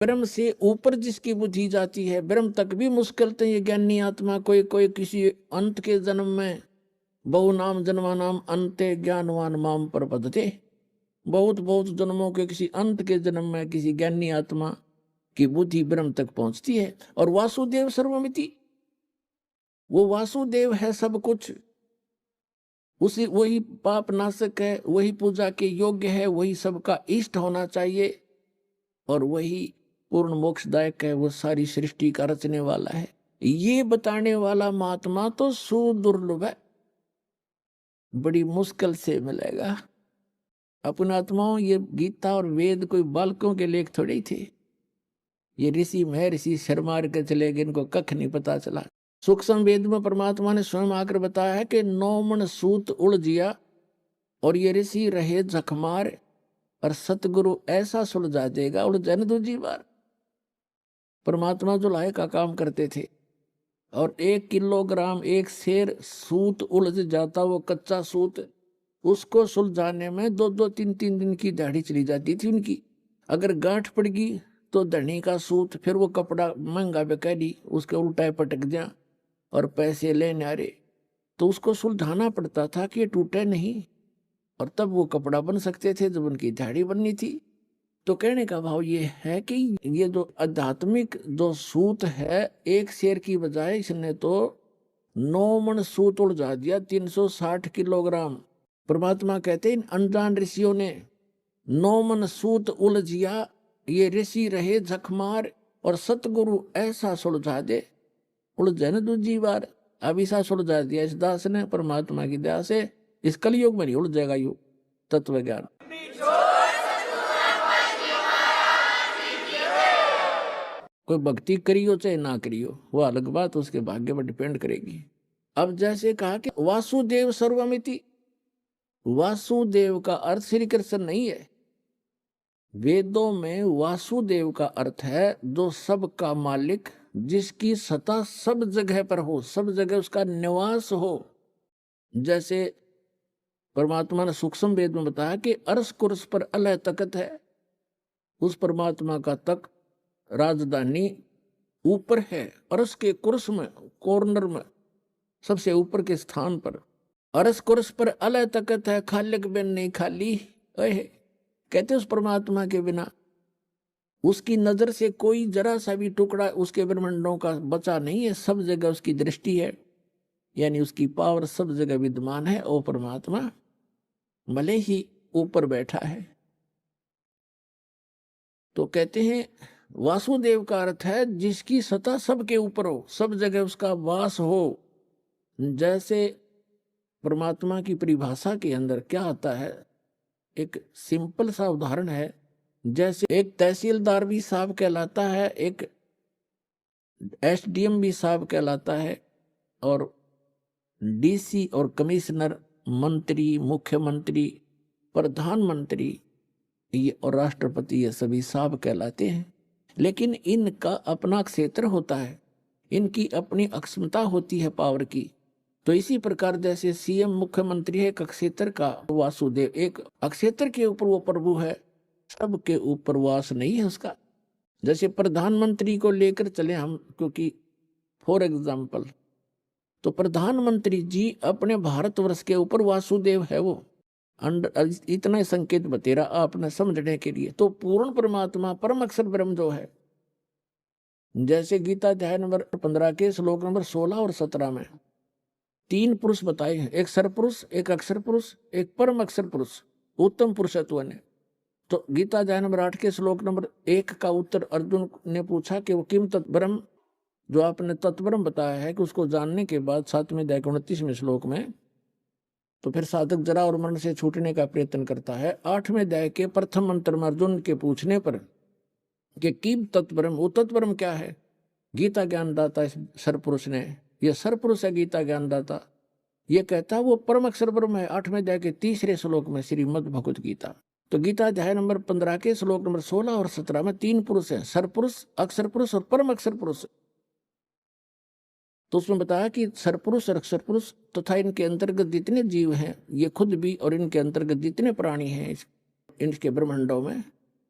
ब्रह्म से ऊपर जिसकी बुद्धि जाती है, ब्रह्म तक भी मुश्किल तो ये ज्ञानी आत्मा कोई कोई किसी अंत के जन्म में बहु नाम जन्मा नाम अंते ज्ञानवान माम प्रपद्यते, बहुत बहुत जन्मों के किसी अंत के जन्म में किसी ज्ञानी आत्मा की बुद्धि ब्रह्म तक पहुंचती है। और वासुदेव सर्वमिति, वो वासुदेव है सब कुछ, उसी वही पाप नाशक है, वही पूजा के योग्य है, वही सबका इष्ट होना चाहिए और वही पूर्ण मोक्षदायक है, वो सारी सृष्टि का रचने वाला है। ये बताने वाला महात्मा तो सुदुर्लभ है, बड़ी मुश्किल से मिलेगा। अपने आत्माओं, ये गीता और वेद कोई बालकों के लेख थोड़े ही थे। ये ऋषि महर्षि शर्मार के चले गए, इनको कख नहीं पता चला। सूक्ष्म वेद में परमात्मा ने स्वयं आकर बताया है कि 9 मन सूत उलझिया और ये ऋषि रहे जखमार और सतगुरु ऐसा सुलझा देगा उलझन दूजी बार। परमात्मा जो लाए का काम करते थे और 1 किलोग्राम एक शेर सूत उलझ जाता, वो कच्चा सूत, उसको सुलझाने में 2-2 3-3 दिन की दिहाड़ी चली जाती थी उनकी। अगर गांठ पड़ गई तो धनी का सूत, फिर वो कपड़ा महंगा बेकारी, उसके उल्टा पटक दिया और पैसे लेने आ रहे, तो उसको सुलझाना पड़ता था कि ये टूटे नहीं, और तब वो कपड़ा बन सकते थे जब उनकी दिहाड़ी बननी थी। तो कहने का भाव ये है कि ये जो आध्यात्मिक जो सूत है, एक शेर की बजाय इसने तो 9 मन सूत उलझा दिया, 360 किलोग्राम। परमात्मा कहते इन अनजान ऋषियों ने 9 मन सूत उलझिया, ये ऋषि रहे झकमार और सतगुरु ऐसा सुलझा दे उलझे न दूजी बार। अब ऐसा सुलझा दिया इस दास ने, परमात्मा की दया से इस कलयुग में नहीं उलझेगा यू तत्व ज्ञान। कोई भक्ति करियो चाहे ना करियो, वो अलग बात, उसके भाग्य पर डिपेंड करेगी। अब जैसे कहा कि वासुदेव सर्वमिति, वासुदेव का अर्थ श्री कृष्ण नहीं है। वेदों में वासुदेव का अर्थ है जो सबका मालिक, जिसकी सत्ता सब जगह पर हो, सब जगह उसका निवास हो। जैसे परमात्मा ने सूक्ष्म वेद में बताया कि अर्श कुर्स पर अलह तकत है, उस परमात्मा का तक राजधानी ऊपर है, अर्श के कुर्स में, कॉर्नर में, सबसे ऊपर के स्थान पर। अर्श कुर्स पर अलह तकत है, खालिक बिन नहीं खाली। कहते उस परमात्मा के बिना उसकी नजर से कोई जरा सा भी टुकड़ा उसके ब्रह्मांडों का बचा नहीं है, सब जगह उसकी दृष्टि है, यानी उसकी पावर सब जगह विद्यमान है। ओ परमात्मा भले ही ऊपर बैठा है। तो कहते हैं वासुदेव का अर्थ है जिसकी सत्ता सबके ऊपर हो, सब जगह उसका वास हो। जैसे परमात्मा की परिभाषा के अंदर क्या आता है, एक सिंपल सा उदाहरण है। जैसे एक तहसीलदार भी साहब कहलाता है, एक एसडीएम भी साहब कहलाता है, और डीसी और कमिश्नर, मंत्री, मुख्यमंत्री, प्रधानमंत्री ये और राष्ट्रपति, ये सभी साहब कहलाते हैं। लेकिन इनका अपना क्षेत्र होता है, इनकी अपनी अक्षमता होती है पावर की। तो इसी प्रकार जैसे सीएम मुख्यमंत्री है एक क्षेत्र का, वासुदेव एक क्षेत्र के ऊपर वो प्रभु है, सबके ऊपर वास नहीं है उसका। जैसे प्रधानमंत्री को लेकर चले हम, क्योंकि फॉर एग्जाम्पल, तो प्रधानमंत्री जी अपने भारतवर्ष के ऊपर वासुदेव है, वो अंडर, इतना संकेत बतेरा आपने समझने के लिए। तो पूर्ण परमात्मा परम अक्षर ब्रह्म जो है, जैसे गीता अध्याय नंबर 15 के श्लोक नंबर 16 और 17 में 3 पुरुष बताए हैं, एक सरपुरुष, एक अक्षर पुरुष, एक परम अक्षर पुरुष, उत्तम पुरुषत्व ने। तो गीता अध्याय नंबर 8 के श्लोक नंबर 1 का उत्तर अर्जुन ने पूछा कि वो किम तत्ब्रह्म, जो आपने तत्ब्रह्म बताया है कि उसको जानने के बाद 7वें अध्याय के 29वें श्लोक में, तो फिर साधक जरा और मरण से छूटने का प्रयत्न करता है। 8वें अध्याय के प्रथम मंत्र में अर्जुन के पूछने पर कि किम तत्ब्रह्म, वो तत्ब्रह्म क्या है, गीता ज्ञानदाता इस सरपुरुष ने, यह सरपुरुष है गीता ज्ञानदाता, ये कहता है वो परम अक्षर ब्रह्म है। 8वें अध्याय के 3रे श्लोक में श्रीमद् भगवत गीता। तो गीता अध्याय नंबर 15 के श्लोक नंबर 16 और 17 में 3 पुरुष है, सरपुरुष, अक्षर पुरुष और परम अक्षर पुरुष। तो उसमें बताया कि सरपुरुष और अक्षर पुरुष तथा इनके अंतर्गत जितने जीव हैं, ये खुद भी और इनके अंतर्गत जितने प्राणी हैं इनके ब्रह्मांडों में,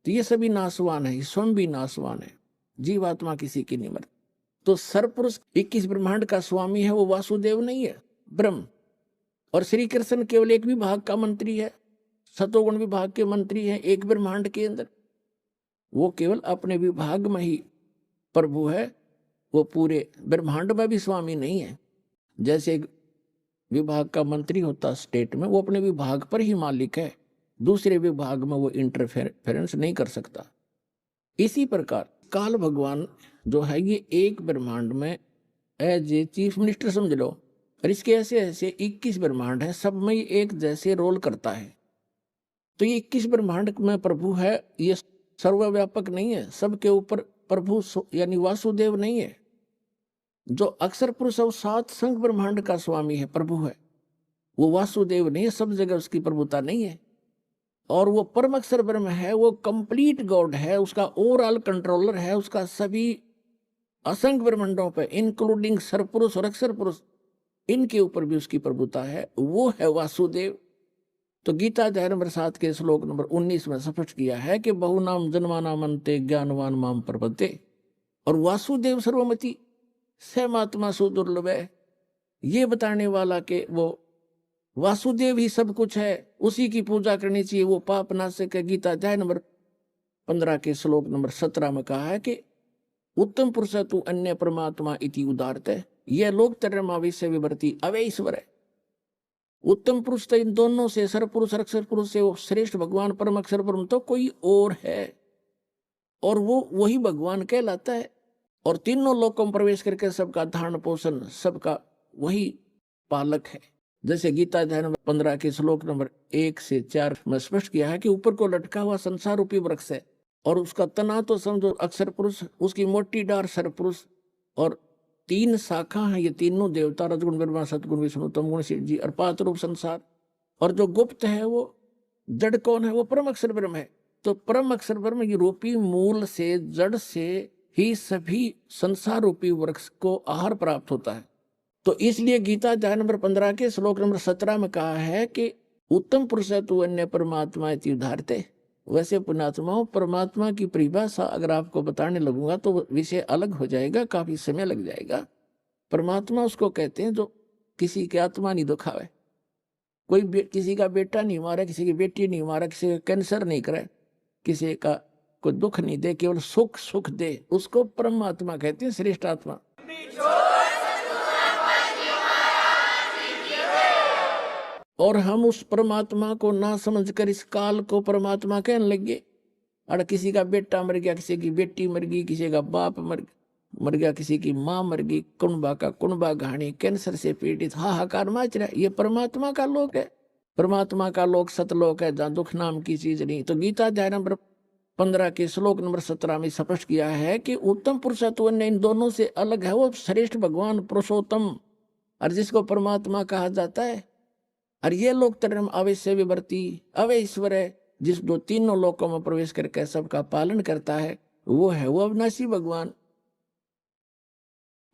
तो ये सभी नासवान है, स्वयं भी नासवान है, जीवात्मा किसी की नहीं मरती। तो सरपुरुष 21 ब्रह्मांड का स्वामी है, वो वासुदेव नहीं है, ब्रह्म। और श्री कृष्ण केवल एक विभाग का मंत्री है, सतोगुण विभाग के मंत्री हैं एक ब्रह्मांड के अंदर। वो केवल अपने विभाग में ही प्रभु है, वो पूरे ब्रह्मांड में भी स्वामी नहीं है। जैसे एक विभाग का मंत्री होता स्टेट में, वो अपने विभाग पर ही मालिक है, दूसरे विभाग में वो इंटरफेरेंस नहीं कर सकता। इसी प्रकार काल भगवान जो है ये एक ब्रह्मांड में एज ए चीफ मिनिस्टर समझ लो, और इसके ऐसे ऐसे 21 ब्रह्मांड है, सब में एक जैसे रोल करता है। तो ये 21 ब्रह्मांड में प्रभु है, ये सर्वव्यापक नहीं है, सबके ऊपर प्रभु यानी वासुदेव नहीं है। जो अक्षर पुरुष और 7 संघ ब्रह्मांड का स्वामी है, प्रभु है, वो वासुदेव नहीं है, सब जगह उसकी प्रभुता नहीं है। और वो परम अक्षर ब्रह्म है, वो कंप्लीट गॉड है, उसका ओवरऑल कंट्रोलर है, उसका सभी असंख्य ब्रह्मांडों पे इंक्लूडिंग सरपुरुष और अक्षर पुरुष, इनके ऊपर भी उसकी प्रभुता है, वो है वासुदेव। तो गीता अध्याय नंबर 7 के श्लोक नंबर 19 में स्पष्ट किया है कि बहुनाम जन्मानाम अन्ते ज्ञानवान माम प्रपद्ये, और वासुदेव सर्वमति सहमात्मा सुदुर्लभ है, ये बताने वाला के वो वासुदेव ही सब कुछ है, उसी की पूजा करनी चाहिए, वो पाप नाशक है। गीता अध्याय नंबर 15 के श्लोक नंबर 17 में कहा है कि उत्तम पुरुष तू अन्य परमात्मा इति उदारत है, यह लोक तरमाविश्य विवर्ती अवे ईश्वर है। उत्तम पुरुष तो इन दोनों से, सरपुरुष अक्षर पुरुष से वो श्रेष्ठ भगवान परम अक्षर परम तो कोई और है, और वो वही भगवान कहलाता है। और तीनों लोकों में प्रवेश करके सबका धारण पोषण, सबका वही पालक है। जैसे गीता अध्याय नंबर 15 के श्लोक नंबर 1 से 4 में स्पष्ट किया है कि ऊपर को लटका हुआ संसार रूपी वृक्ष है, और उसका तना तो समझो अक्षर पुरुष, उसकी मोटी डार सरपुरुष, और 3 शाखा है, ये तीनों देवता रजगुण ब्रह्मा सतगुण विष्णु तमगुण शिव जी, और 5 रूप संसार। और जो गुप्त है वो जड़ कौन है, वो परम अक्षर ब्रह्म है। तो परम अक्षर ब्रह्म की रूपी मूल से, जड़ से ही सभी संसार रूपी वृक्ष को आहार प्राप्त होता है। तो इसलिए गीता अध्याय नंबर 15 के श्लोक नंबर 17 में कहा है कि उत्तम पुरुष है तू अन्य परमात्मा इति उदारते। वैसे पुण्यात्माओं, परमात्मा की परिभाषा अगर आपको बताने लगूंगा तो विषय अलग हो जाएगा, काफी समय लग जाएगा। परमात्मा उसको कहते हैं जो किसी की आत्मा नहीं दुखावे, कोई किसी का बेटा नहीं मारा, किसी की बेटी नहीं मारा, किसी का कैंसर नहीं करे, किसी का कोई दुख नहीं दे, केवल सुख सुख दे, उसको परमात्मा कहते हैं, श्रेष्ठ आत्मा। और हम उस परमात्मा को ना समझकर इस काल को परमात्मा कहने लगे। अरे किसी का बेटा मर गया, किसी की बेटी मर गई, किसी का बाप मर गया, किसी की माँ मर गई, कुणबा का कुणबा घाणी, कैंसर से पीड़ित हाहाकार मच रहा है। ये परमात्मा का लोक है, परमात्मा का लोक सतलोक है, जहाँ दुख नाम की चीज नहीं। तो गीता अध्याय नंबर 15 के श्लोक नंबर 17 में स्पष्ट किया है कि उत्तम पुरुष तो इन दोनों से अलग है, वो श्रेष्ठ भगवान पुरुषोत्तम, और जिसको परमात्मा कहा जाता है। और ये लोक तरम अवश्य विवर्ती अवय ईश्वर है, जिस दो तीनों लोकों में प्रवेश करके सबका पालन करता है, वो है वो अविनाशी भगवान।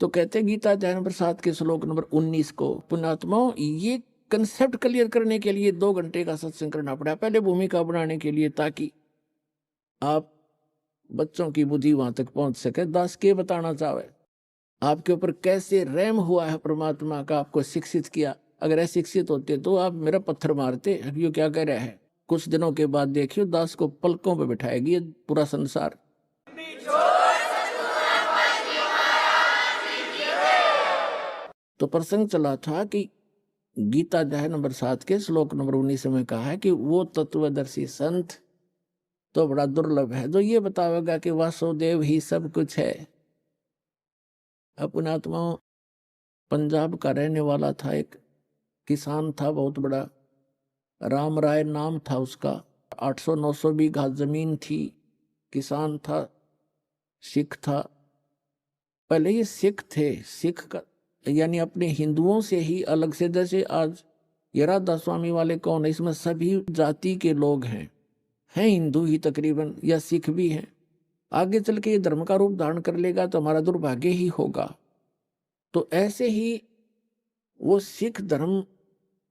तो कहते गीता अध्याय नंबर 7 के श्लोक नंबर 19 को, पुण्यात्माओं ये कंसेप्ट क्लियर करने के लिए 2 घंटे का सत्संग करना पड़ा, पहले भूमिका बनाने के लिए, ताकि आप बच्चों की बुद्धि वहां तक पहुंच सके। दास के बताना चाहे आपके ऊपर कैसे रहम हुआ है परमात्मा का, आपको शिक्षित किया। अगर अशिक्षित होते तो आप मेरा पत्थर मारते, ये क्या कह रहा है। कुछ दिनों के बाद देखियो दास को पलकों पे बिठाएगी ये पूरा संसार। तो प्रसंग चला था कि गीता अध्याय नंबर 7 के श्लोक नंबर 19 में कहा है कि वो तत्वदर्शी संत तो बड़ा दुर्लभ है जो ये बतावेगा कि वासुदेव ही सब कुछ है। अपना आत्मा पंजाब का रहने वाला था, एक किसान था बहुत बड़ा, राम राय नाम था उसका, 800-900 बीघा जमीन थी, किसान था, सिख था। पहले ये सिख थे, सिख का यानी अपने हिंदुओं से ही अलग से, जैसे आज ये राधा स्वामी वाले कौन है, इसमें सभी जाति के लोग हैं हिंदू ही तकरीबन, या सिख भी हैं। आगे चल के ये धर्म का रूप धारण कर लेगा तो हमारा दुर्भाग्य ही होगा। तो ऐसे ही वो सिख धर्म,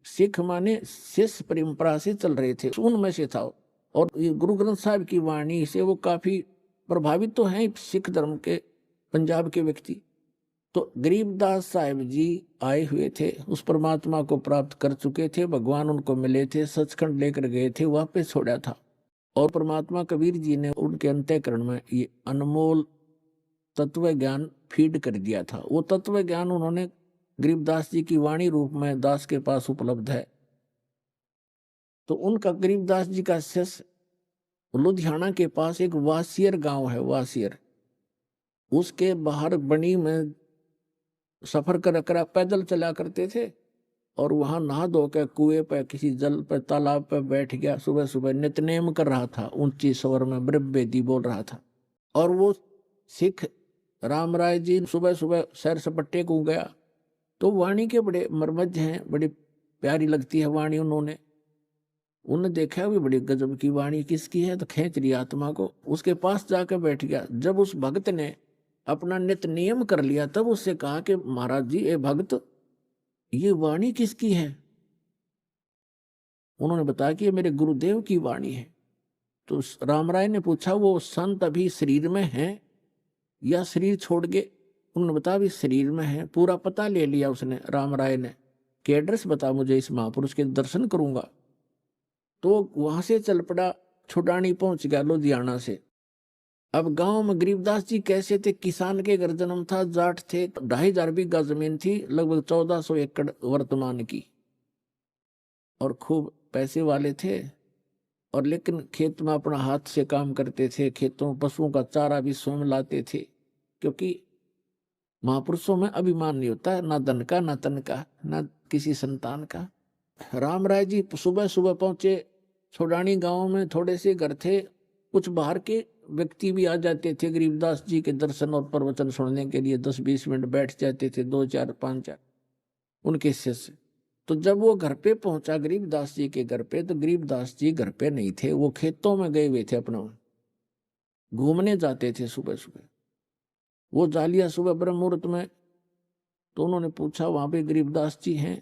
सिख माने शिष्य परंपरा से चल रहे थे, उनमें से था। और ये गुरु ग्रंथ साहिब की वाणी से वो काफी प्रभावित तो हैं सिख धर्म के, पंजाब के व्यक्ति। तो गरीबदास साहिब जी आए हुए थे, उस परमात्मा को प्राप्त कर चुके थे, भगवान उनको मिले थे, सचखंड लेकर गए थे, वापस छोड़ा था। और परमात्मा कबीर जी ने उनके अंतःकरण में ये अनमोल तत्व ज्ञान फीड कर दिया था। वो तत्व ज्ञान उन्होंने गरीबदास जी की वाणी रूप में दास के पास उपलब्ध है। तो उनका गरीबदास जी का शिष्य लुधियाना के पास एक वासियर गांव है, वासियर, उसके बाहर बनी में सफर कर पैदल चला करते थे और वहां नहा धो के कुएं पे किसी जल पे तालाब पे बैठ गया। सुबह सुबह नित्यनेम कर रहा था, ऊंची स्वर में ब्रह्मवेदी बोल रहा था। और वो सिख राम राय जी सुबह सुबह सैर सपट्टे को गया तो वाणी के बड़े मर्मज्ञ हैं, बड़ी प्यारी लगती है वाणी। उन्होंने देखा भी बड़ी गजब की वाणी किसकी है, तो खींच रही आत्मा को, उसके पास जाकर बैठ गया। जब उस भक्त ने अपना नित्य नियम कर लिया तब उससे कहा कि महाराज जी, ए भक्त, ये वाणी किसकी है? उन्होंने बताया कि ये मेरे गुरुदेव की वाणी है। तो राम राय ने पूछा, वो संत अभी शरीर में है या शरीर छोड़ के? उन्होंने बताया भी शरीर में है। पूरा पता ले लिया उसने, राम राय ने, कि एड्रेस बता मुझे, इस महापुरुष के दर्शन करूंगा। तो वहां से चल पड़ा, छुडानी पहुंच गया लुधियाना से। अब गांव में गरीबदास जी कैसे थे, किसान के घर जन्म था, जाट थे, 2500 बीघा जमीन थी, लगभग 1400 एकड़ वर्तमान की, और खूब पैसे वाले थे। और लेकिन खेत में अपना हाथ से काम करते थे, खेतों पशुओं का चारा भी स्वयं लाते थे, क्योंकि महापुरुषों में अभिमान नहीं होता, ना धन का, ना तन का, ना किसी संतान का। राम राय जी सुबह सुबह पहुंचे छोड़ानी गांव में, थोड़े से घर थे, कुछ बाहर के व्यक्ति भी आ जाते थे गरीबदास जी के दर्शन और प्रवचन सुनने के लिए, 10-20 मिनट बैठ जाते थे, 2-4, 5-4 उनके शिष्य। तो जब वो घर पे पहुंचा गरीबदास जी के घर पे, तो गरीबदास जी घर पे नहीं थे, वो खेतों में गए हुए थे, अपना घूमने जाते थे सुबह सुबह। वो जा लिया सुबह ब्रह्म मुहूर्त में। तो उन्होंने पूछा, वहां पे गरीबदास जी हैं?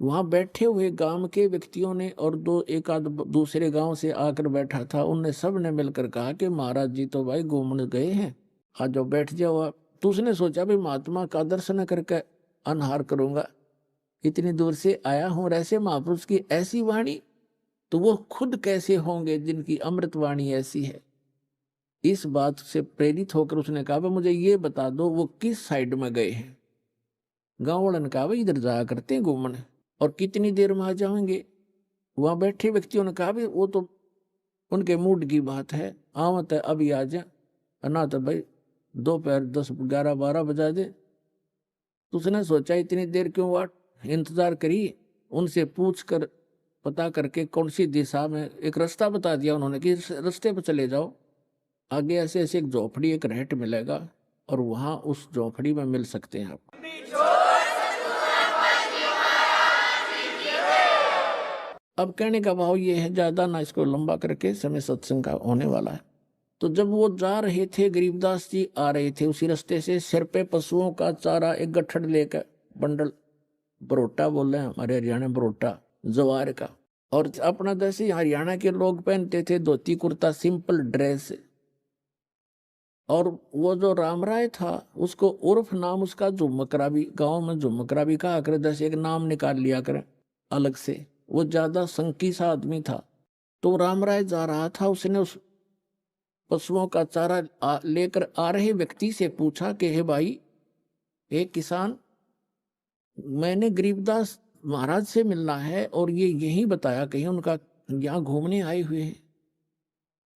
वहां बैठे हुए गांव के व्यक्तियों ने और एक आध दूसरे गांव से आकर बैठा था, उनने सब ने मिलकर कहा कि महाराज जी तो भाई घूमने गए हैं, आ जाओ बैठ जाओ आप। तो उसने सोचा भाई महात्मा का दर्शन करके अनहार करूंगा, इतनी दूर से आया हूं, और ऐसे महापुरुष की ऐसी वाणी, तो वो खुद कैसे होंगे जिनकी अमृत वाणी ऐसी है। इस बात से प्रेरित होकर उसने कहा, मुझे ये बता दो वो किस साइड में गए हैं। गांव वालों ने कहा, भाई इधर जाया करते हैं घूमने, और कितनी देर में आ जाएंगे? वहां बैठे व्यक्तियों ने कहा, भाई वो तो उनके मूड की बात है, आवत है अभी आ जा, ना तो भाई दोपहर 10-11-12 बजा दे। तो उसने सोचा इतनी देर क्यों वाट इंतजार करी, उनसे पूछ कर पता करके कौन सी दिशा में, एक रास्ता बता दिया उन्होंने कि इस रास्ते पर चले जाओ, आगे ऐसे ऐसे एक झोपड़ी, एक रहट मिलेगा, और वहां उस झोपड़ी में मिल सकते हैं आप। अब कहने का भाव ये है, ज्यादा ना इसको लंबा करके, समय सत्संग का होने वाला है। तो जब वो जा रहे थे, गरीबदास जी आ रहे थे उसी रास्ते से, सिर पे पशुओं का चारा एक गट्ठड़ लेकर, बंडल, बरोटा बोल रहे हैं हमारे हरियाणा, बरोटा जवार का। और अपना जैसे हरियाणा के लोग पहनते थे धोती कुर्ता, सिंपल ड्रेस। और वो जो राम राय था, उसको उर्फ नाम उसका झुमकरा भी, गांव में झुमकरा भी कहा करे, जैसे एक नाम निकाल लिया करें अलग से। वो ज्यादा संकी सा आदमी था। तो राम राय जा रहा था, उसने उस पशुओं का चारा लेकर आ रहे व्यक्ति से पूछा कि हे भाई, हे किसान, मैंने गरीबदास महाराज से मिलना है और ये यही बताया कहीं उनका यहाँ घूमने आए हुए हैं।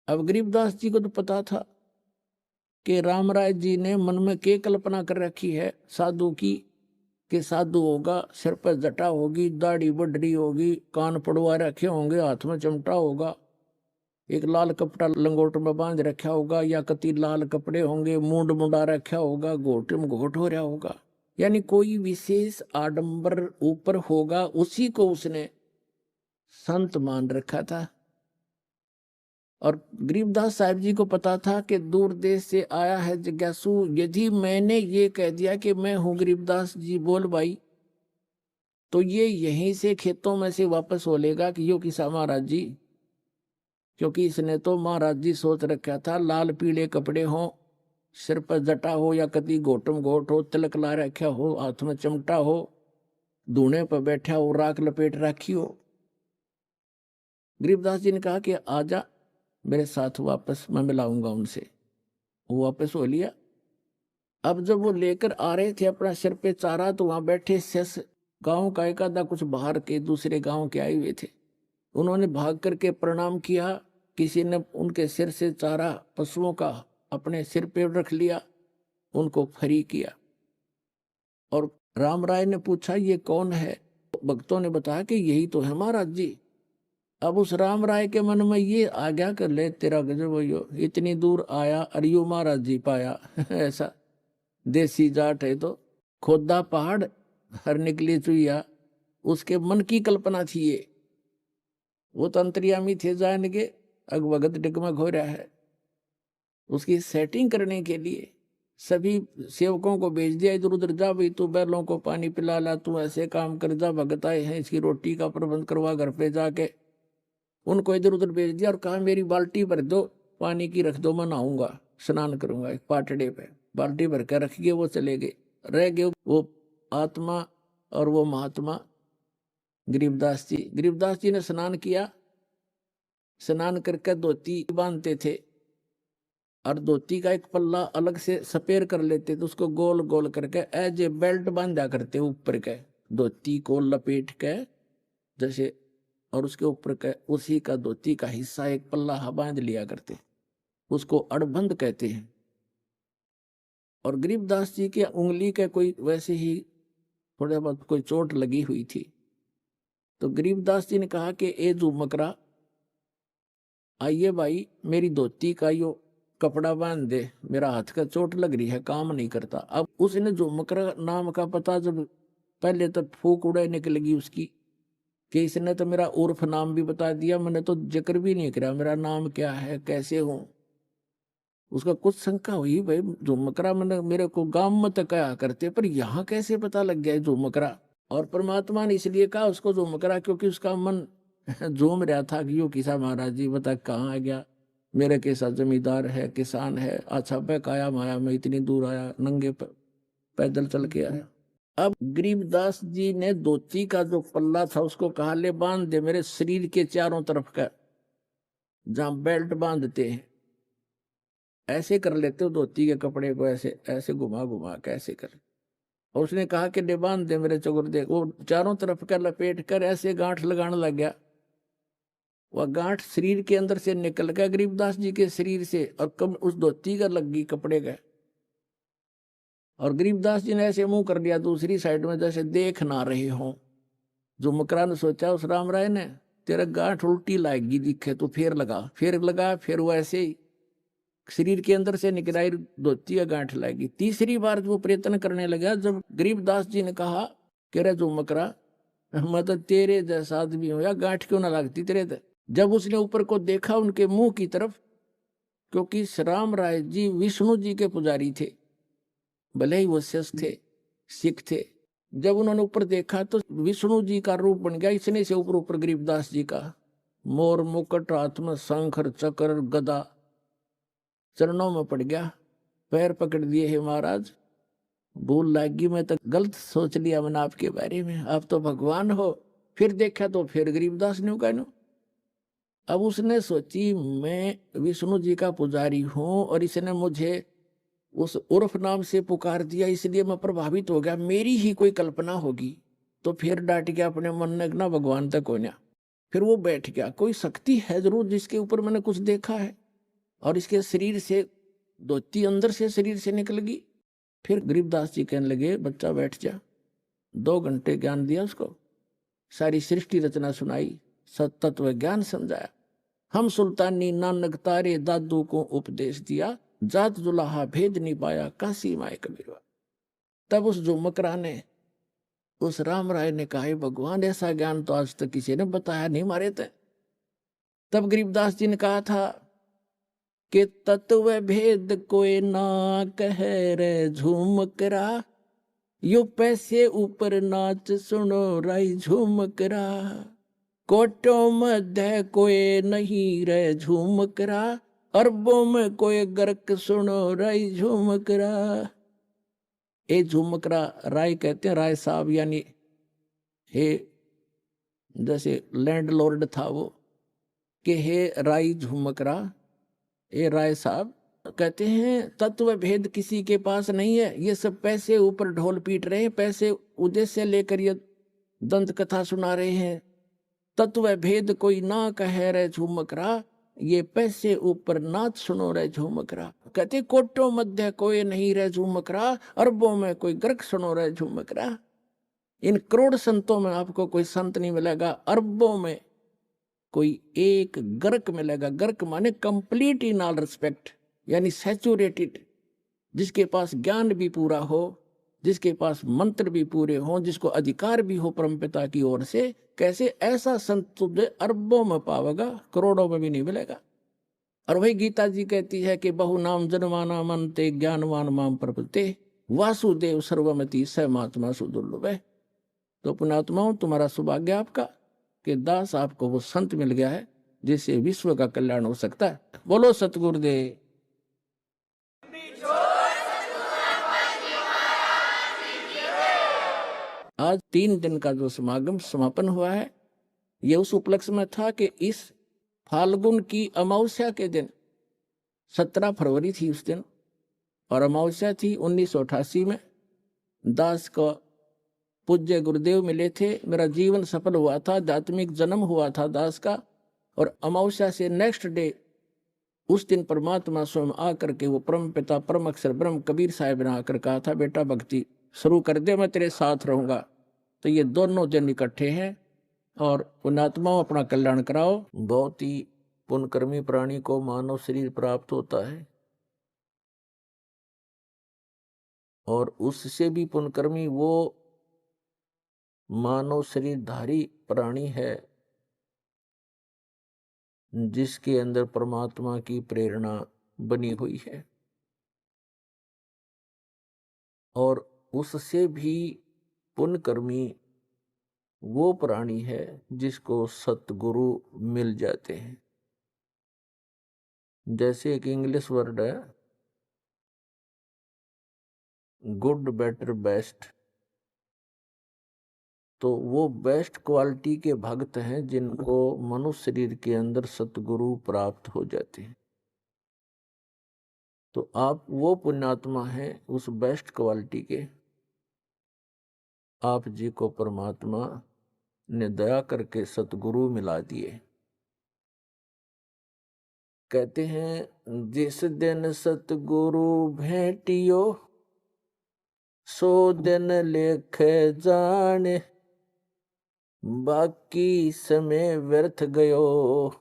अब गरीबदास जी को तो पता था कि राम राय जी ने मन में क्या कल्पना कर रखी है साधु की, कि साधु होगा, सिर पर जटा होगी, दाढ़ी बढ़ी होगी, कान पड़वा रखे होंगे, हाथ में चिमटा होगा, एक लाल कपड़ा लंगोट में बांध रखा होगा, या कति लाल कपड़े होंगे, मूंड मुंडा रखा होगा, घोट में घोट हो रहा होगा, यानी कोई विशेष आडंबर ऊपर होगा, उसी को उसने संत मान रखा था। और गरीबदास साहिब जी को पता था कि दूर देश से आया है जिज्ञासु, यदि मैंने ये कह दिया कि मैं हूं गरीबदास जी बोल भाई, तो ये यहीं से खेतों में से वापस हो लेगा कि यो किसा महाराज जी, क्योंकि इसने तो महाराज जी सोच रखा था लाल पीले कपड़े हों, सिर पर जटा हो या कति गोटम गोट हो, तिलक ला रखा हो, हाथ में चिमटा हो, दूने पर बैठा हो, राख लपेट रखी हो। गरीबदास जी ने कहा कि आजा मेरे साथ वापस, मैं मिलाऊंगा उनसे। वो वापस हो लिया। अब जब वो लेकर आ रहे थे अपना सिर पे चारा, तो वहां बैठे शेष गांव का एक आधा कुछ बाहर के दूसरे गांव के आए हुए थे। उन्होंने भाग करके प्रणाम किया। किसी ने उनके सिर से चारा पशुओं का अपने सिर पे रख लिया, उनको फ्री किया। और राम राय ने पूछा ये कौन है? भक्तों ने बताया कि यही तो है महाराज जी। अब उस राम राय के मन में ये आ गया कर ले तेरा गजब हो, इतनी दूर आया अरियो महाराज जी पाया ऐसा देसी जाट है तो खोदा पहाड़ हर निकली चुईया। उसके मन की कल्पना थी ये, वो तो अंतर्यामी थे जान के अगवगत डिगमग हो रहा है। उसकी सेटिंग करने के लिए सभी सेवकों को भेज दिया, इधर उधर जा भाई, तू बैलों को पानी पिला ला, तू ऐसे काम कर, जा भगत आए हैं इसकी रोटी का प्रबंध करवा घर पे जाके। उनको इधर उधर भेज दिया और कहा मेरी बाल्टी भर दो, पानी की रख दो, मैं नहाऊंगा स्नान करूंगा। एक पाटड़े पे बाल्टी भर कर रख गए, वो चले गए। रह गए वो आत्मा और वो महात्मा गरीबदास जी। गरीबदास जी ने स्नान किया, स्नान करके धोती बांधते थे और धोती का एक पल्ला अलग से सपेर कर लेते थे, उसको गोल गोल करके एज ए बेल्ट बांधा करते ऊपर के, धोती को लपेट के जैसे, और उसके ऊपर के उसी का धोती का हिस्सा एक पल्ला बांध लिया करते, उसको अड़बंद कहते हैं। और गरीबदास जी के उंगली के कोई वैसे ही थोड़ा बहुत कोई चोट लगी हुई थी। तो गरीबदास जी ने कहा कि ए झुमकरा, आइए भाई मेरी धोती का यो कपड़ा बांध दे, मेरा हाथ का चोट लग रही है, काम नहीं करता। अब उसने झुमकरा नाम का पता जब पहले तो फूक उड़े निकलेगी उसकी कि इसने तो मेरा उर्फ नाम भी बता दिया, मैंने तो जिक्र भी नहीं करा मेरा नाम क्या है कैसे हूं। उसका कुछ शंका हुई, भाई झुमकरा मैंने मेरे को गांव में तो कहा करते, पर यहाँ कैसे पता लग गया झुमकरा। और परमात्मा ने इसलिए कहा उसको झुमकरा क्योंकि उसका मन झूम रहा था कि यो किसा महाराज जी बता कहाँ आ गया, मेरे कैसा जमींदार है किसान है, अच्छा बैक आया माया में इतनी दूर आया, नंगे पैदल चल के आया। अब गरीबदास जी ने धोती का जो पल्ला था उसको कहा ले बांध दे मेरे शरीर के चारों तरफ का, जहां बेल्ट बांधते हैं ऐसे कर लेते हो धोती के कपड़े को, ऐसे ऐसे घुमा घुमा के ऐसे कर। और उसने कहा कि ले बांध दे मेरे चौगर दे, वो चारों तरफ का लपेट कर ऐसे गांठ लगाने लग गया। वह गांठ शरीर के अंदर से निकल गया गरीबदास जी के शरीर से, और कब उस धोती का लग गई कपड़े का। और गरीबदास जी ने ऐसे मुंह कर लिया दूसरी साइड में जैसे देख ना रहे हो। झुमकरा ने सोचा उस राम राय ने तेरा गांठ उल्टी लाएगी दिखे तो फिर लगा, फिर लगा, फिर वो ऐसे ही शरीर के अंदर से निकलाई धोती या गांठ लाएगी। तीसरी बार वो प्रयत्न करने लगा, जब गरीबदास जी ने कहा कि रे झुमकरा मैं तो तेरे जैसा आदमी हूं, या गांठ क्यों ना लगती तेरे तो। जब उसने ऊपर को देखा उनके मुंह की तरफ, क्योंकि राम राय जी विष्णु जी के पुजारी थे, भले ही वो शिष्य थे सिख थे। जब उन्होंने ऊपर देखा तो विष्णु जी का रूप बन गया इसने से ऊपर ऊपर गरीबदास जी का, मोर मुकुट हाथ में शंकर चक्र गदा, चरणों में पड़ गया, पैर पकड़ दिए है महाराज, भूल लागी, मैं तो गलत सोच लिया मैंने आपके बारे में, आप तो भगवान हो। फिर देखा तो फिर गरीबदास ने कहना। अब उसने सोची मैं विष्णु जी का पुजारी हूं और इसने मुझे उस उर्फ नाम से पुकार दिया, इसलिए मैं प्रभावित हो गया, मेरी ही कोई कल्पना होगी। तो फिर डांट गया अपने मन ने ना भगवान तक होना। फिर वो बैठ गया, कोई शक्ति है जरूर जिसके ऊपर मैंने कुछ देखा है, और इसके शरीर से धोती अंदर से शरीर से निकल गई। फिर गरीबदास जी कहने लगे बच्चा बैठ जा। 2 घंटे ज्ञान दिया उसको, सारी सृष्टि रचना सुनाई, सतत्व ज्ञान समझाया। हम सुल्तानी नानक तारे दादू को उपदेश दिया, जात जुलाहा भेद नहीं पाया काशी माए कबीरवा। तब उस झुमकरा ने उस राम राय ने कहा भगवान ऐसा ज्ञान तो आज तक किसी ने बताया नहीं मारे थे। तब गरीबदास जी ने कहा था कि तत्व भेद कोई ना कह रे झुमकरा, यो पैसे ऊपर नाच सुनो राई झुमकरा। कोटों मध्य कोई नहीं रह झूमकरा, अरबों में कोई गर्क सुनो रही झूमकरा। ए झूमकरा राय कहते हैं, राय साहब यानी हे, जैसे लैंडलॉर्ड था वो, कि हे राय झूमकरा, ए राय साहब। कहते हैं तत्व भेद किसी के पास नहीं है, ये सब पैसे ऊपर ढोल पीट रहे हैं, पैसे उद्देश्य लेकर ये दंत कथा सुना रहे हैं। तत्व भेद कोई ना कह रहे झूमकरा, ये पैसे ऊपर नाच सुनो रहे झूमकरा। कहते कोटों मध्य कोई नहीं रहे झूमकरा, अरबों में कोई गर्क सुनो रहे झूमकरा। इन करोड़ संतों में आपको कोई संत नहीं मिलेगा, अरबों में कोई एक गर्क मिलेगा। गर्क माने कंप्लीट इन ऑल रिस्पेक्ट, यानी सैचुरेटेड, जिसके पास ज्ञान भी पूरा हो, जिसके पास मंत्र भी पूरे हों, जिसको अधिकार भी हो परमपिता की ओर से। कैसे? ऐसा संत तुझे अरबों में पावेगा, करोड़ों में भी नहीं मिलेगा। और वही गीता जी कहती है कि बहु नाम जनमाना मनते ज्ञानवान माम प्रपते, वासुदेव सर्वमति स महात्मा सुदुर्लभ है। तो पुण्यात्माओं, तुम्हारा सौभाग्य आपका कि दास आपको वो संत मिल गया है जिससे विश्व का कल्याण हो सकता है। बोलो सतगुरुदेव। आज 3 दिन का जो समागम समापन हुआ है, ये उस उपलक्ष्य में था कि इस फाल्गुन की अमावस्या के दिन, 17 फरवरी थी उस दिन, और अमावस्या थी 1988 में। दास को पूज्य गुरुदेव मिले थे, मेरा जीवन सफल हुआ था, आध्यात्मिक जन्म हुआ था दास का। और अमावस्या से नेक्स्ट डे, उस दिन परमात्मा स्वयं आकर के, वो परम पिता परम अक्षर ब्रह्म कबीर साहब ने आकर कहा था, बेटा भक्ति शुरू कर दे, मैं तेरे साथ रहूंगा। तो ये दोनों दिन इकट्ठे हैं। और पुण्यात्माओं, अपना कल्याण कराओ। बहुत ही पुण्यकर्मी प्राणी को मानव शरीर प्राप्त होता है, और उससे भी पुण्यकर्मी वो मानव शरीरधारी प्राणी है जिसके अंदर परमात्मा की प्रेरणा बनी हुई है। और उससे भी पुण्यकर्मी वो प्राणी है जिसको सतगुरु मिल जाते हैं। जैसे एक इंग्लिश वर्ड है, गुड बेटर बेस्ट। तो वो बेस्ट क्वालिटी के भक्त हैं जिनको मनुष्य शरीर के अंदर सतगुरु प्राप्त हो जाते हैं। तो आप वो पुण्यात्मा हैं उस बेस्ट क्वालिटी के। आप जी को परमात्मा ने दया करके सतगुरु मिला दिए। कहते हैं जिस दिन सतगुरु भेंटियो, सो दिन लेख जाने, बाकी समय व्यर्थ गयो,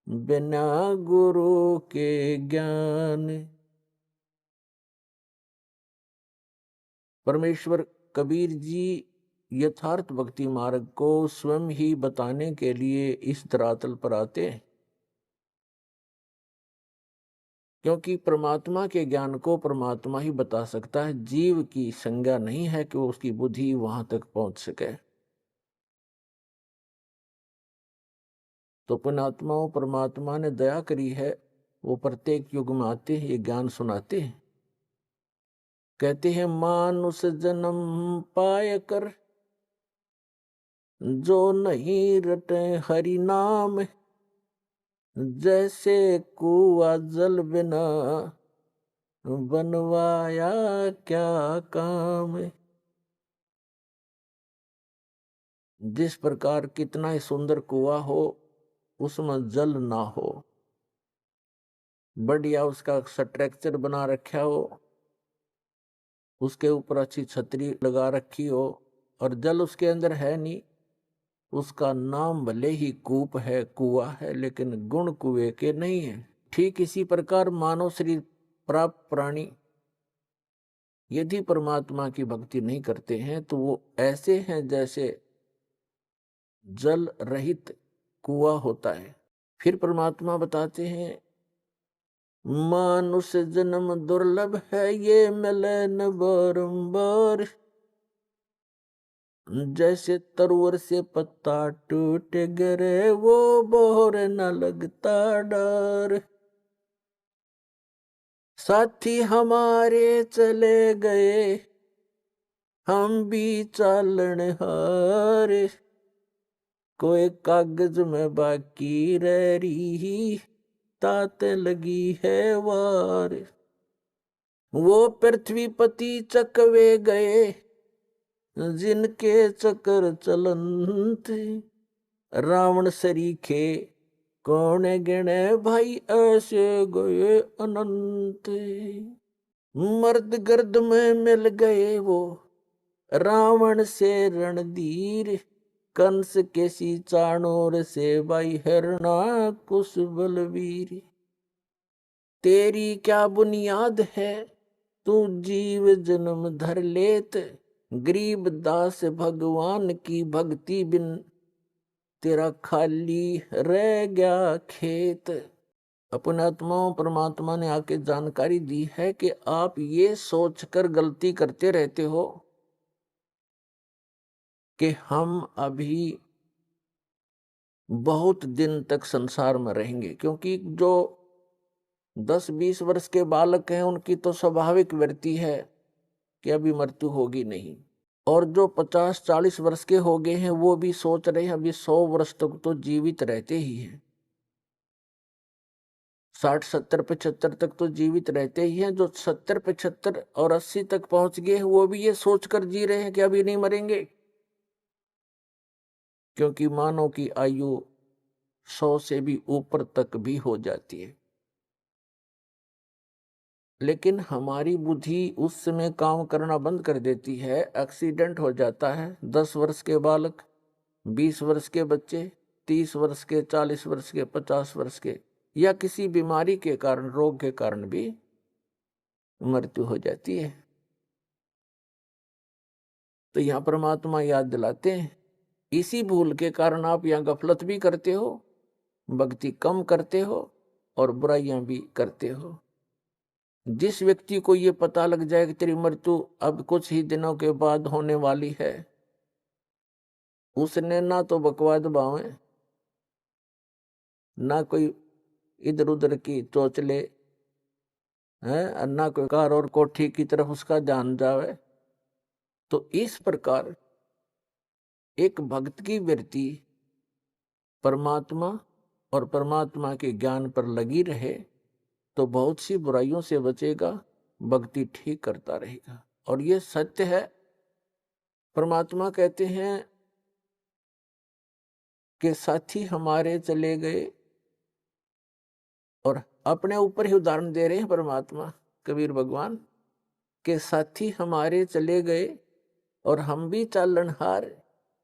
बिना गुरु के ज्ञान। परमेश्वर कबीर जी यथार्थ भक्ति मार्ग को स्वयं ही बताने के लिए इस धरातल पर आते हैं, क्योंकि परमात्मा के ज्ञान को परमात्मा ही बता सकता है। जीव की संज्ञा नहीं है कि वो उसकी बुद्धि वहां तक पहुंच सके। तो पुण्यात्माओं, परमात्मा ने दया करी है, वो प्रत्येक युग में आते हैं, ये ज्ञान सुनाते हैं। कहते हैं मानुष जन्म पाय कर, जो नहीं रटे हरि नाम, जैसे कुआ जल बिना, बनवाया क्या काम। जिस प्रकार कितना ही सुंदर कुआ हो, उसमें जल ना हो, बढ़िया उसका स्ट्रक्चर बना रखा हो, उसके ऊपर अच्छी छतरी लगा रखी हो, और जल उसके अंदर है नहीं, उसका नाम भले ही कूप है, कुआ है, लेकिन गुण कुएं के नहीं है। ठीक इसी प्रकार मानव शरीर प्राप्त प्राणी यदि परमात्मा की भक्ति नहीं करते हैं तो वो ऐसे हैं जैसे जल रहित कुआ होता है। फिर परमात्मा बताते हैं मानुष जन्म दुर्लभ है, ये मिले न बारंबार, जैसे तरुवर से पत्ता टूट गिरे वो बोर न लगता डर। साथी हमारे चले गए हम भी चालन हारे, कोई कागज में बाकी रह रही तात लगी है वार। वो पृथ्वीपति चकवे गए जिनके चक्र चलंत, रावण सरीखे कौन गिने भाई ऐसे गए अनंत। मर्द गर्द में मिल गए वो रावण से रणधीर, कंस के सी चाणोर से भाई हरना कुश बलवीर। तेरी क्या बुनियाद है तू जीव जन्म धर लेत, गरीब दास भगवान की भक्ति बिन तेरा खाली रह गया खेत। अपने आत्माओं परमात्मा ने आके जानकारी दी है कि आप ये सोचकर गलती करते रहते हो कि हम अभी बहुत दिन तक संसार में रहेंगे, क्योंकि जो 10-20 वर्ष के बालक हैं उनकी तो स्वाभाविक वृत्ति है कि अभी मृत्यु होगी नहीं, और जो 50-40 वर्ष के हो गए हैं वो भी सोच रहे हैं अभी 100 वर्ष तक तो जीवित रहते ही हैं, 60-70-75 तक तो जीवित रहते ही हैं। जो 70-75 और 80 तक पहुंच गए हैं वो भी ये सोचकर जी रहे हैं कि अभी नहीं मरेंगे, क्योंकि मानव की आयु 100 से भी ऊपर तक भी हो जाती है। लेकिन हमारी बुद्धि उस समय काम करना बंद कर देती है, एक्सीडेंट हो जाता है। 10 वर्ष के बालक, 20 वर्ष के बच्चे, 30 वर्ष के, 40 वर्ष के, 50 वर्ष के, या किसी बीमारी के कारण, रोग के कारण भी मृत्यु हो जाती है। तो यहां परमात्मा याद दिलाते हैं, इसी भूल के कारण आप यहां गफलत भी करते हो, भक्ति कम करते हो और बुराइयां भी करते हो। जिस व्यक्ति को ये पता लग जाए कि तेरी मृत्यु अब कुछ ही दिनों के बाद होने वाली है, उसने ना तो बकवाद बावे, ना कोई इधर उधर की चोचले है, ना कोई कार और कोठी की तरफ उसका ध्यान जावे। तो इस प्रकार एक भक्त की वृत्ति परमात्मा और परमात्मा के ज्ञान पर लगी रहे तो बहुत सी बुराइयों से बचेगा, भक्ति ठीक करता रहेगा। और ये सत्य है। परमात्मा कहते हैं कि साथी हमारे चले गए, और अपने ऊपर ही उदाहरण दे रहे हैं परमात्मा कबीर भगवान के, साथी हमारे चले गए और हम भी चालनहार,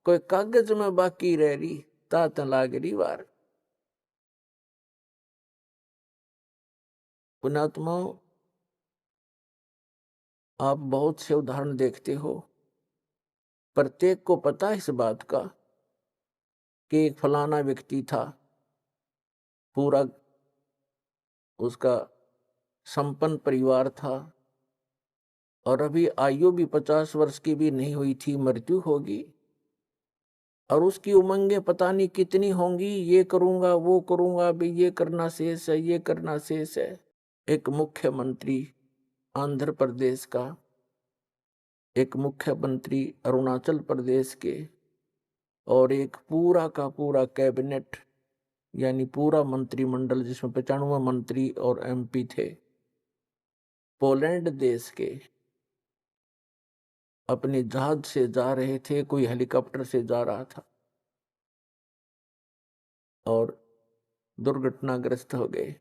कोई कागज में बाकी रह रही तात लागरी वार। पुणात्माओं, आप बहुत से उदाहरण देखते हो, प्रत्येक को पता है इस बात का कि एक फलाना व्यक्ति था, पूरा उसका संपन्न परिवार था, और अभी आयु भी 50 वर्ष की भी नहीं हुई थी, मृत्यु होगी, और उसकी उमंगें पता नहीं कितनी होंगी, ये करूंगा वो करूंगा, अभी ये करना शेष है, ये करना शेष है। एक मुख्यमंत्री आंध्र प्रदेश का, एक मुख्यमंत्री अरुणाचल प्रदेश के, और एक पूरा का पूरा कैबिनेट यानी पूरा मंत्रिमंडल जिसमें 95 मंत्री और MP थे, पोलैंड देश के, अपने जहाज से जा रहे थे, कोई हेलीकॉप्टर से जा रहा था और दुर्घटनाग्रस्त हो गए।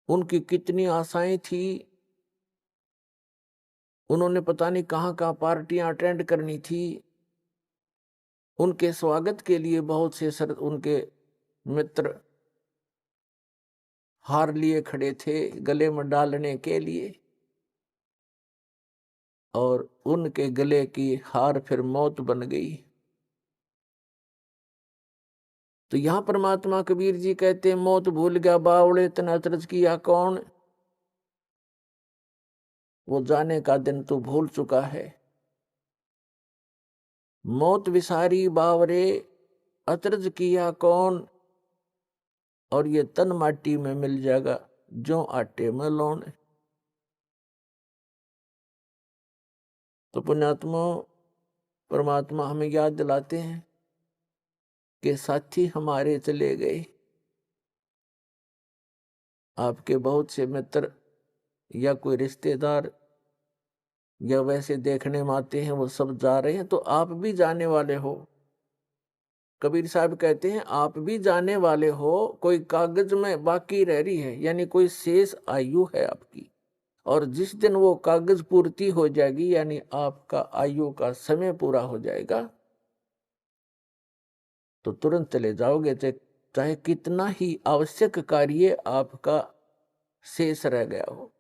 उनकी कितनी आशाएं थी, उन्होंने पता नहीं कहां कहां पार्टियां अटेंड करनी थी, उनके स्वागत के लिए बहुत से उनके मित्र हार लिए खड़े थे गले में डालने के लिए, और उनके गले की हार फिर मौत बन गई। तो यहां परमात्मा कबीर जी कहते हैं, मौत भूल गया बावड़े तन अचरज किया कौन, वो जाने का दिन तू भूल चुका है। मौत विसारी बावरे अतरज किया कौन, और ये तन माटी में मिल जाएगा जो आटे में लौन। तो पुण्यात्मा परमात्मा हमें याद दिलाते हैं कि साथी हमारे चले गए, आपके बहुत से मित्र या कोई रिश्तेदार या वैसे देखने में आते हैं, वो सब जा रहे हैं, तो आप भी जाने वाले हो। कबीर साहब कहते हैं आप भी जाने वाले हो, कोई कागज में बाकी रह रही है, यानी कोई शेष आयु है आपकी, और जिस दिन वो कागज पूर्ति हो जाएगी, यानी आपका आयु का समय पूरा हो जाएगा, तो तुरंत चले जाओगे, चाहे कितना ही आवश्यक कार्य आपका शेष रह गया हो।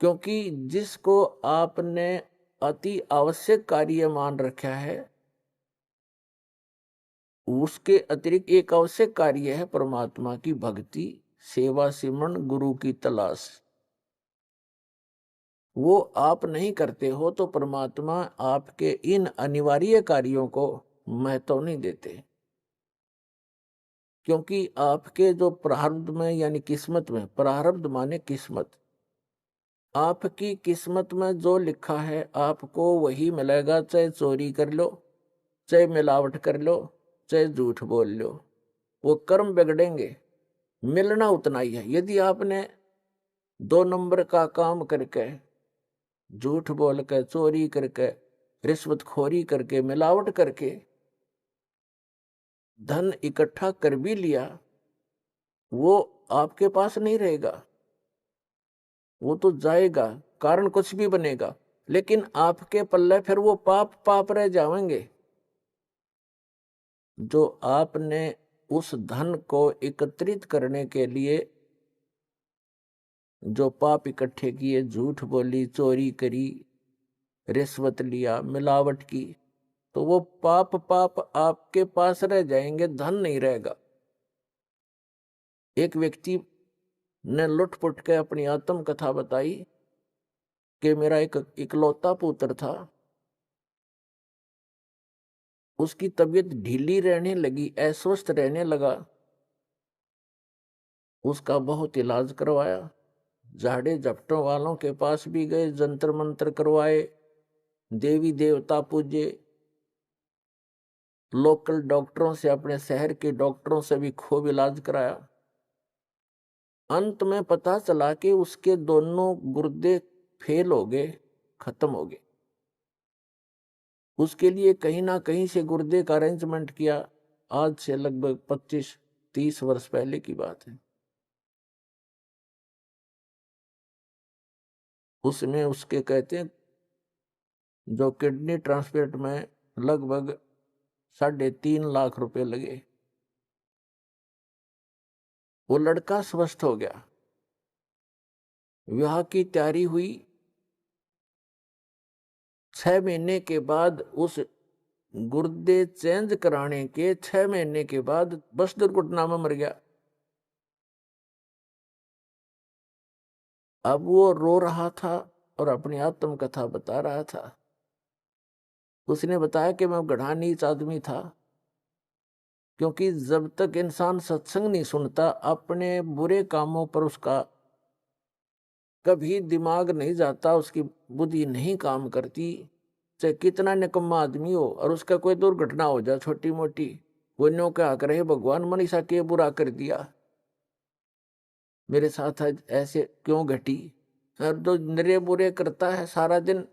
क्योंकि जिसको आपने अति आवश्यक कार्य मान रखा है, उसके अतिरिक्त एक आवश्यक कार्य है परमात्मा की भक्ति, सेवा, सिमरन, गुरु की तलाश। वो आप नहीं करते हो तो परमात्मा आपके इन अनिवार्य कार्यों को महत्व नहीं देते। क्योंकि आपके जो प्रारब्ध में यानी किस्मत में, प्रारब्ध माने किस्मत, आपकी किस्मत में जो लिखा है आपको वही मिलेगा, चाहे चोरी कर लो, चाहे मिलावट कर लो, चाहे झूठ बोल लो, वो कर्म बिगड़ेंगे, मिलना उतना ही है। यदि आपने 2 नंबर का काम करके, झूठ बोल के, चोरी करके, रिश्वतखोरी करके, मिलावट करके धन इकट्ठा कर भी लिया, वो आपके पास नहीं रहेगा, वो तो जाएगा, कारण कुछ भी बनेगा, लेकिन आपके पल्ले फिर वो पाप पाप रह जाएंगे। जो आपने उस धन को एकत्रित करने के लिए जो पाप इकट्ठे किए, झूठ बोली, चोरी करी, रिश्वत लिया, मिलावट की, तो वो पाप पाप आपके पास रह जाएंगे, धन नहीं रहेगा। एक व्यक्ति ने लुटपुट के अपनी आत्म कथा बताई कि मेरा एक इकलौता पुत्र था, उसकी तबीयत ढीली रहने लगी, अस्वस्थ रहने लगा, उसका बहुत इलाज करवाया, झाड़े झपटों वालों के पास भी गए, जंतर मंत्र करवाए, देवी देवता पूजे, लोकल डॉक्टरों से, अपने शहर के डॉक्टरों से भी खूब इलाज कराया। अंत में पता चला कि उसके दोनों गुर्दे फेल हो गए, खत्म हो गए। उसके लिए कहीं ना कहीं से गुर्दे का अरेंजमेंट किया। आज से लगभग 25-30 वर्ष पहले की बात है। उसमें उसके कहते हैं जो किडनी ट्रांसप्लांट में लगभग 3.5 लाख रुपए लगे। वो लड़का स्वस्थ हो गया, विवाह की तैयारी हुई। 6 महीने के बाद, उस गुर्दे चेंज कराने के 6 महीने के बाद बस दुर्घटना में मर गया। अब वो रो रहा था और अपनी आत्म कथा बता रहा था। उसने बताया कि मैं गधा नीच आदमी था, क्योंकि जब तक इंसान सत्संग नहीं सुनता, अपने बुरे कामों पर उसका कभी दिमाग नहीं जाता, उसकी बुद्धि नहीं काम करती, चाहे कितना निकम्मा आदमी हो, और उसका कोई दुर्घटना हो जाए छोटी मोटी, वो न्यों क्या करे, भगवान मनीषा के बुरा कर दिया, मेरे साथ आज ऐसे क्यों घटी। और जो निरे बुरे करता है सारा दिन,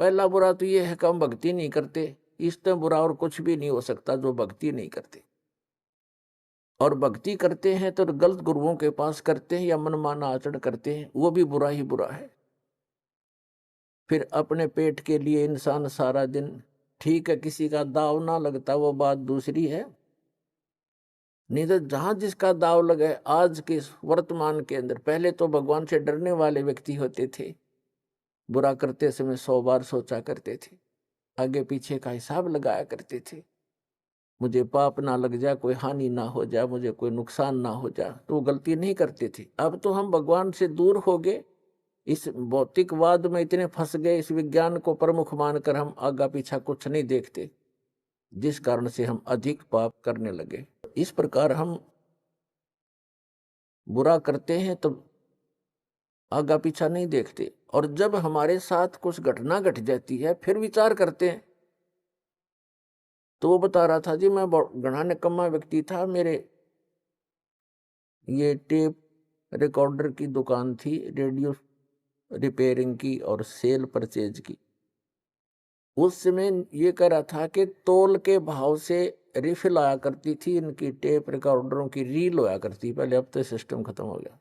पहला बुरा तो ये है कि हम भक्ति नहीं करते। इससे बुरा और कुछ भी नहीं हो सकता जो भक्ति नहीं करते। और भक्ति करते हैं तो गलत गुरुओं के पास करते हैं या मनमाना आचरण करते हैं, वो भी बुरा ही बुरा है। फिर अपने पेट के लिए इंसान सारा दिन, ठीक है किसी का दाव ना लगता वो बात दूसरी है, नहीं तो जहां जिसका दाव लगे। आज के वर्तमान के अंदर, पहले तो भगवान से डरने वाले व्यक्ति होते थे, बुरा करते समय 100 बार सोचा करते थे, आगे पीछे का हिसाब लगाया करते थे, मुझे पाप ना लग जाए, कोई हानि ना हो जाए, मुझे कोई नुकसान ना हो जाए, तो वो गलती नहीं करते थे। अब तो हम भगवान से दूर हो गए, इस भौतिकवाद में इतने फंस गए, इस विज्ञान को प्रमुख मानकर हम आगा पीछा कुछ नहीं देखते, जिस कारण से हम अधिक पाप करने लगे। इस प्रकार हम बुरा करते हैं तो आगा पीछा नहीं देखते, और जब हमारे साथ कुछ घटना घट जाती है फिर विचार करते हैं। तो वो बता रहा था जी, मैं घना निकम्मा व्यक्ति था, मेरे ये टेप रिकॉर्डर की दुकान थी, रेडियो रिपेयरिंग की और सेल परचेज की। उस समय ये कह रहा था कि तोल के भाव से रिफिल आया करती थी, इनकी टेप रिकॉर्डरों की रील होया करती, पहले अब तो सिस्टम खत्म हो गया।